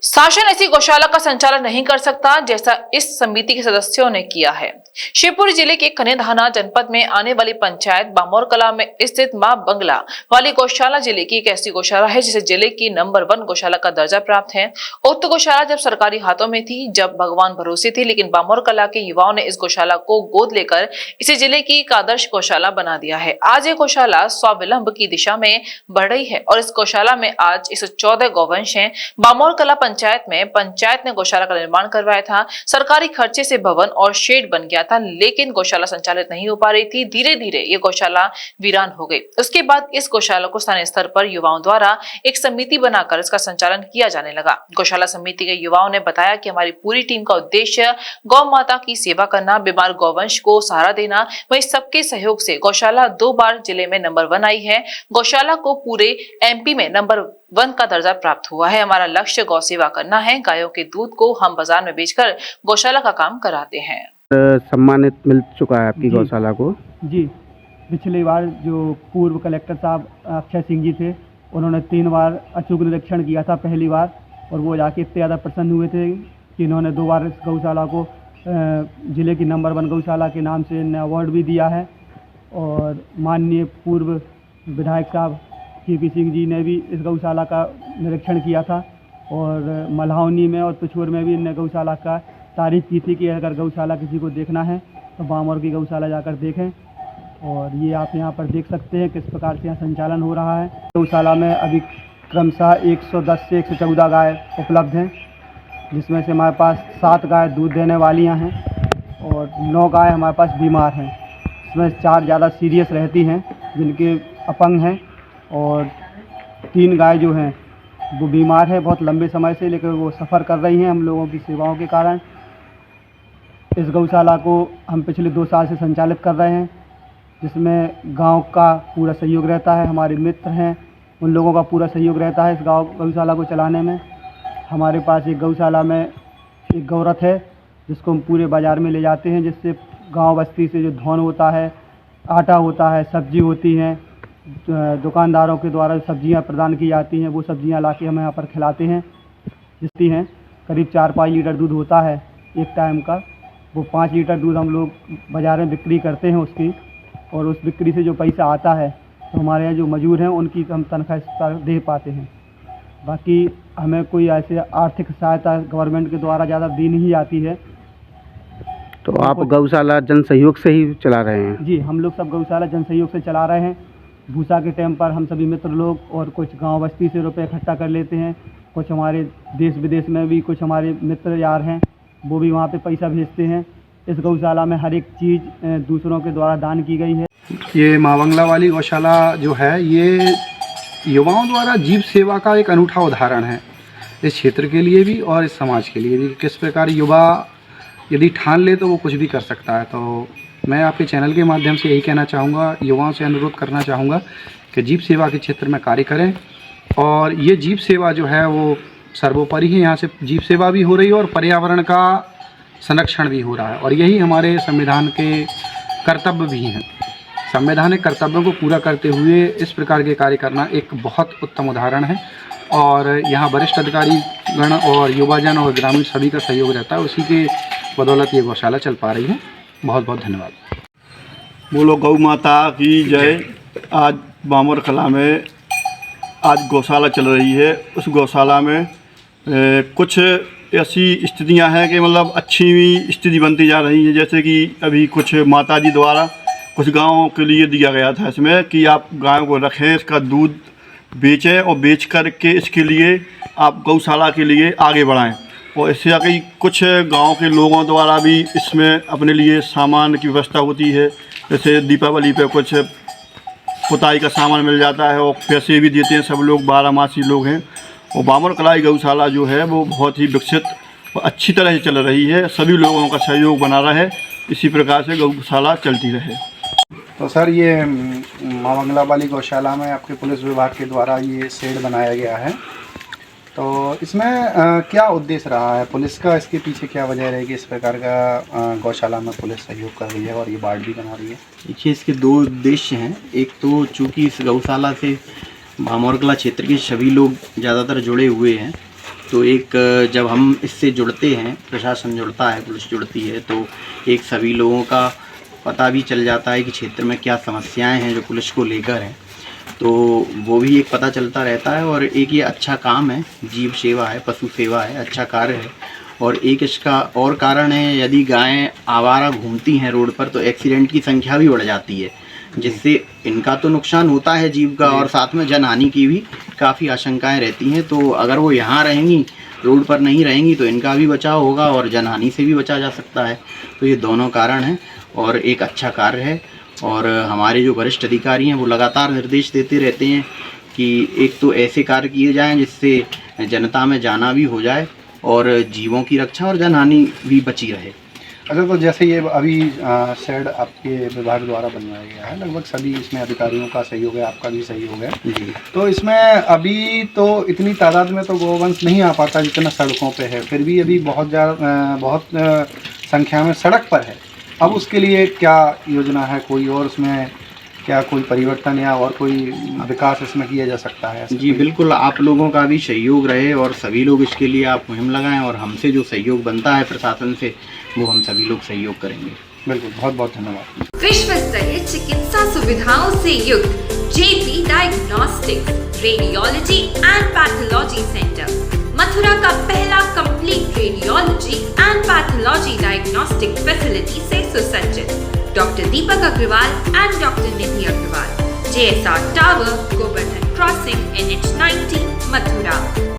शासन ऐसी गौशाला का संचालन नहीं कर सकता जैसा इस समिति के सदस्यों ने किया है। शिवपुरी जिले के कन्याधाना जनपद में आने वाली पंचायत बामोर कला में स्थित मां बंगला वाली गौशाला जिले की एक ऐसी गौशाला है जिसे जिले की नंबर 1 गौशाला का दर्जा प्राप्त है। उक्त गौशाला जब सरकारी हाथों में थी, जब भगवान भरोसे थी, लेकिन बामोर कला के युवाओं ने इस गौशाला को गोद लेकर इसे जिले की एक आदर्श गौशाला बना दिया है। आज ये गौशाला स्वावलंब की दिशा में बढ़ रही है और इस गौशाला में आज 114 गौवंश हैं। बामोर कला पंचायत ने गौशाला का निर्माण करवाया था। सरकारी खर्चे से भवन और शेड बन गया था, लेकिन गौशाला संचालित नहीं हो पा रही थी। धीरे धीरे ये गौशाला वीरान हो गई। उसके बाद इस गौशाला को स्थानीय स्तर पर युवाओं द्वारा एक समिति बनाकर इसका संचालन किया जाने लगा। गौशाला समिति के युवाओं ने बताया कि हमारी पूरी टीम का उद्देश्य गौ माता की सेवा करना, बीमार गौवंश को सहारा देना। वहीं सबके सहयोग से गौशाला 2 बार जिले में नंबर 1 आई है। गौशाला को पूरे MP में नंबर 1 का दर्जा प्राप्त हुआ है। हमारा लक्ष्य गौ सेवा करना है। गायों के दूध को हम बाजार में बेचकर गौशाला का काम कराते हैं। सम्मानित मिल चुका है आपकी गौशाला को? जी, पिछली बार जो पूर्व कलेक्टर साहब अक्षय सिंह जी थे, उन्होंने 3 बार अचूक निरीक्षण किया था पहली बार, और वो जाके इतने ज़्यादा प्रसन्न हुए थे कि इन्होंने 2 बार इस गौशाला को जिले की नंबर 1 गौशाला के नाम से इन्हें अवार्ड भी दिया है। और माननीय पूर्व विधायक साहब KP सिंह जी ने भी इस गौशाला का निरीक्षण किया था और मल्हावनी में और पिछोर में भी इन्हें गौशाला का तारीफ़ की थी कि अगर गौशाला किसी को देखना है तो बामोर की गौशाला जाकर देखें। और ये आप यहाँ पर देख सकते हैं किस प्रकार से यहाँ संचालन हो रहा है। गौशाला में अभी क्रमशः 110 से 114 गाय उपलब्ध हैं, जिसमें से हमारे पास 7 गाय दूध देने वालियाँ हैं और 9 गाय हमारे पास बीमार हैं। इसमें 4 ज़्यादा सीरियस रहती हैं जिनके अपंग हैं, और 3 गाय जो हैं वो बीमार है बहुत लंबे समय से, लेकिन वो सफ़र कर रही हैं हम लोगों की सेवाओं के कारण। इस गौशाला को हम पिछले 2 साल से संचालित कर रहे हैं, जिसमें गांव का पूरा सहयोग रहता है। हमारे मित्र हैं, उन लोगों का पूरा सहयोग रहता है इस गौशाला को चलाने में। हमारे पास एक गौशाला में एक गौरथ है जिसको हम पूरे बाज़ार में ले जाते हैं, जिससे गांव बस्ती से जो धौन होता है, आटा होता है, सब्जी होती हैं, दुकानदारों के द्वारा सब्जियां प्रदान की जाती हैं, वो सब्जियां लाके हम यहाँ पर खिलाते हैं। जिसकी हैं करीब 4-5 लीटर दूध होता है एक टाइम का। वो 5 लीटर दूध हम लोग बाज़ार में बिक्री करते हैं उसकी, और उस बिक्री से जो पैसा आता है तो हमारे यहाँ जो मजदूर हैं उनकी हम तनख्वाह दे पाते हैं। बाकी हमें कोई ऐसे आर्थिक सहायता गवर्नमेंट के द्वारा ज़्यादा दी नहीं जाती है। तो आप गौशाला जन सहयोग से ही चला रहे हैं? जी, हम लोग सब गौशाला जन सहयोग से चला रहे हैं। भूसा के टाइम पर हम सभी मित्र लोग और कुछ गांव बस्ती से रुपए इकट्ठा कर लेते हैं। कुछ हमारे देश विदेश में भी कुछ हमारे मित्र यार हैं, वो भी वहाँ पे पैसा भेजते हैं। इस गौशाला में हर एक चीज़ दूसरों के द्वारा दान की गई है। ये मां बंगला वाली गौशाला जो है, ये युवाओं द्वारा जीव सेवा का एक अनूठा उदाहरण है, इस क्षेत्र के लिए भी और इस समाज के लिए भी। किस प्रकार युवा यदि ठान ले तो वो कुछ भी कर सकता है। तो मैं आपके चैनल के माध्यम से यही कहना चाहूँगा, युवाओं से अनुरोध करना चाहूँगा कि जीव सेवा के क्षेत्र में कार्य करें। और ये जीव सेवा जो है वो सर्वोपरि ही, यहाँ से जीव सेवा भी हो रही है और पर्यावरण का संरक्षण भी हो रहा है, और यही हमारे संविधान के कर्तव्य भी हैं। संवैधानिक कर्तव्यों को पूरा करते हुए इस प्रकार के कार्य करना एक बहुत उत्तम उदाहरण है। और यहाँ वरिष्ठ अधिकारी गण और युवाजन और ग्रामीण सभी का सहयोग रहता है, उसी के बदौलत ये गौशाला चल पा रही है। बहुत बहुत धन्यवाद। बोलो गौ माता की जय। आज बामोर कला में आज गौशाला चल रही है। उस गौशाला में कुछ ऐसी स्थितियां हैं कि मतलब अच्छी स्थिति बनती जा रही है। जैसे कि अभी कुछ माताजी द्वारा कुछ गाँवों के लिए दिया गया था इसमें कि आप गायों को रखें, इसका दूध बेचें और बेच कर के इसके लिए आप गौशाला के लिए आगे बढ़ाएं। और इससे आगे कुछ गांव के लोगों द्वारा भी इसमें अपने लिए सामान की व्यवस्था होती है। जैसे दीपावली पे कुछ पुताई का सामान मिल जाता है और पैसे भी देते हैं सब लोग, 12 लोग हैं। और बामोर कला गौशाला जो है वो बहुत ही विकसित और अच्छी तरह से चल रही है। सभी लोगों का सहयोग बना रहे, इसी प्रकार से गौशाला चलती रहे। तो सर, ये मां बंगला वाली गौशाला में आपके पुलिस विभाग के द्वारा ये शेड बनाया गया है, तो इसमें क्या उद्देश्य रहा है पुलिस का? इसके पीछे क्या वजह रहेगी इस प्रकार का गौशाला में पुलिस सहयोग कर रही है और ये वार्ड भी बना रही है? देखिए, इसके 2 उद्देश्य हैं। एक तो चूँकि इस गौशाला से बामोर कला क्षेत्र के सभी लोग ज़्यादातर जुड़े हुए हैं, तो एक जब हम इससे जुड़ते हैं, प्रशासन जुड़ता है, पुलिस जुड़ती है, तो एक सभी लोगों का पता भी चल जाता है कि क्षेत्र में क्या समस्याएं हैं जो पुलिस को लेकर हैं, तो वो भी एक पता चलता रहता है। और एक ये अच्छा काम है, जीव सेवा है, पशु सेवा है, अच्छा कार्य है। और एक इसका और कारण है, यदि गायें आवारा घूमती हैं रोड पर तो एक्सीडेंट की संख्या भी बढ़ जाती है, जिससे इनका तो नुकसान होता है जीव का, और साथ में जनहानि की भी काफ़ी आशंकाएं रहती हैं। तो अगर वो यहाँ रहेंगी, रोड पर नहीं रहेंगी, तो इनका भी बचाव होगा और जनहानि से भी बचा जा सकता है। तो ये दोनों कारण हैं और एक अच्छा कार्य है। और हमारे जो वरिष्ठ अधिकारी हैं वो लगातार निर्देश देते रहते हैं कि एक तो ऐसे कार्य किए जाएं जिससे जनता में जाना भी हो जाए और जीवों की रक्षा और जनहानि भी बची रहे। अच्छा, तो जैसे ये अभी शेड आपके विभाग द्वारा बनवाया गया है, लगभग सभी इसमें अधिकारियों का सहयोग है, आपका भी सहयोग है जी। तो इसमें अभी तो इतनी तादाद में तो गोवंश नहीं आ पाता जितना सड़कों पे है, फिर भी अभी बहुत संख्या में सड़क पर है। अब उसके लिए क्या योजना है कोई, और उसमें क्या कोई परिवर्तन या और कोई विकास इसमें किया जा सकता है? जी बिल्कुल, आप लोगों का भी सहयोग रहे और सभी लोग इसके लिए आप मुहिम लगाएं, और हमसे जो सहयोग बनता है प्रशासन से वो हम सभी लोग सहयोग करेंगे। बिल्कुल, बहुत बहुत धन्यवाद। विश्व स्तरीय चिकित्सा सुविधाओं से युक्त JP diagnostics radiology and pathology centre, Mathura का पहला complete radiology and pathology diagnostic facility से सुसज्जित। Doctor Deepak Agarwal and doctor Nidhi Agarwal, JSR tower, Govardhan crossing, NH 90, Mathura.